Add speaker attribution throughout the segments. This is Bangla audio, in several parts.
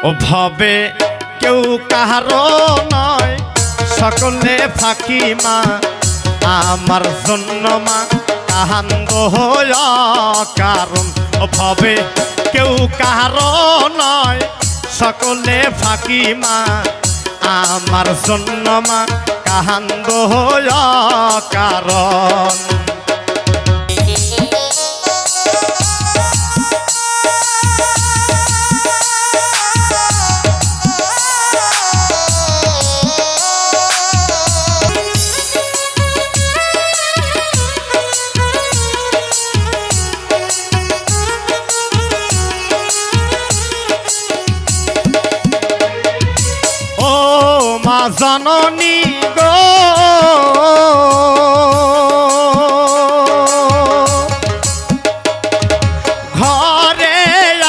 Speaker 1: ওভাবে কেউ কাহারো নয়, সকলে ফাঁকি মা আমার জন্য মা কাহান্দ হয় কারণ। ওভাবে কেউ কাহারো নয়, সকলে ফাঁকি মা আমার জন্য মা কাহান্দ হয় কারণ। মা জননী গো ঘরে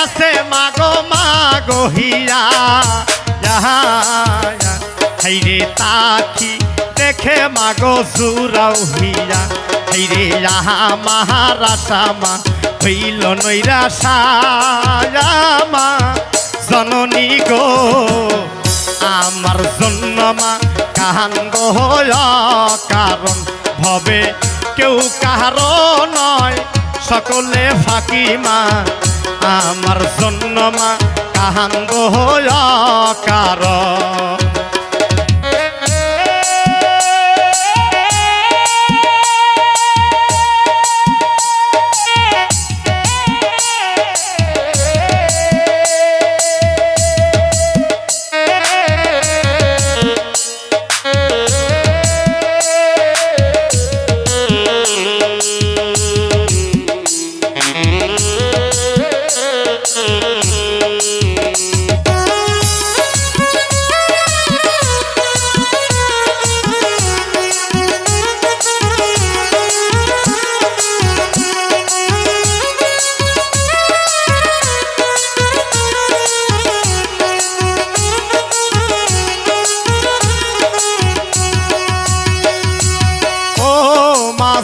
Speaker 1: আছে মাগো মাগো হিয়া হাইরে তাকি দেখে মাগো জুরাও হিয়া হাইরে আহা মাহারাসা মা হইল নৈরাসা মা জননী গো আমার জন্য মা কাহান্দ হয় কারণ। ভবে কেউ কাহারো নয়, সকলে ফাঁকি মা আমার জন্য মা কাহান্দ হয় কারণ।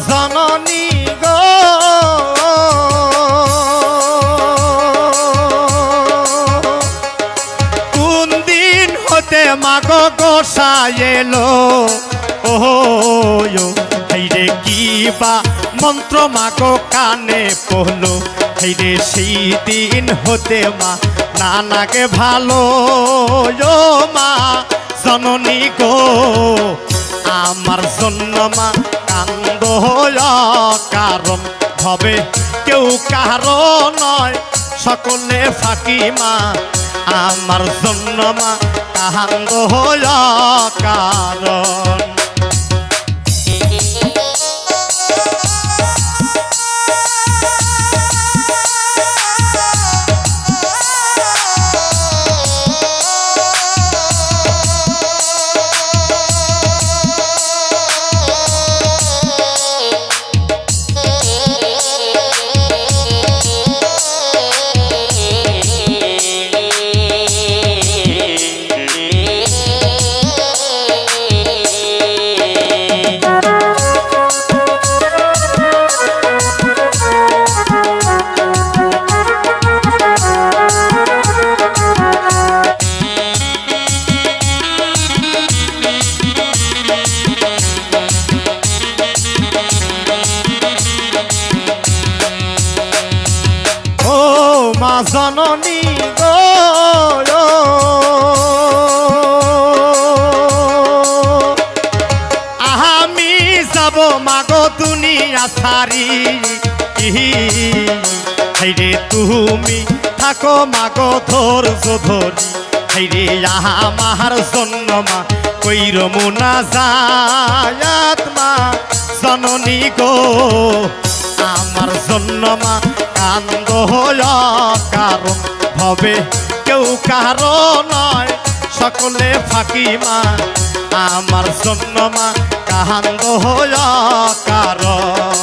Speaker 1: জননী গো কোন দিন হতে মাগো গোসাই এলো ও হাইরে কিবা মন্ত্র মাগো কানে পড়লো হাইরে সেই দিন হতে মা নানাকে ভালো মা জননী গো আমার জন্য মা কান্দ হয় কারণ। ভবে কেউ কাহারো নয়, সকলে ফাঁকি মা আমার জন্য মা কাহান্দ হয় কারণ। মা জননী গো আমি যাব মাগো দুনিয়া ছাড়ি হাইরে তুমি থাকো মাগো ধৈর্য ধরি হাইরে আমার জন্য মা কইর মুনাজাত মা জননী গো আমার জন্য মা কান্দ হয় কারণ। ভবে কেউ কাহারো নয়, সকলে ফাঁকি মা আমার জন্য মা কাহান্দ হয় কারণ।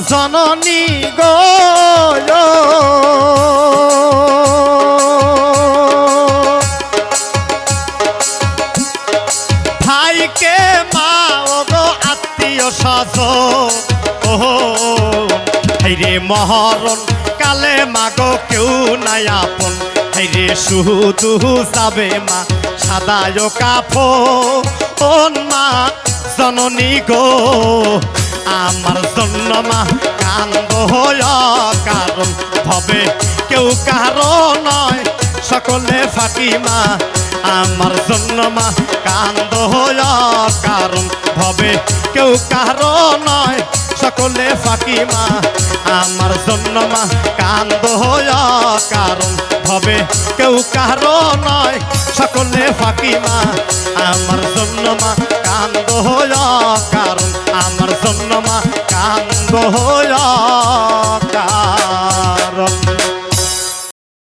Speaker 1: জননী গো ভাইকে মা ও গো আত্মীয় স্বজন ও রে মহরণ কালে মাগো কেউ নাই আপন রে শুধু যাবে মা সাদায় কাফন মা জননী গো আমার জন্য মা কান্দ কারণ ভবে কেউ কারো নয় সকলে ফাঁকি মা আমার জন্য মা কান্দ কারণ ভবে কেউ কারো নয় সকলে ফাঁকি মা আমার জন্য মা কান্দ কারণ ভবে কেউ কারো নয় সকলে ফাঁকি মা আমার জন্য মা কান্দ কারণ আমার জন্য মা কান্দ কারণ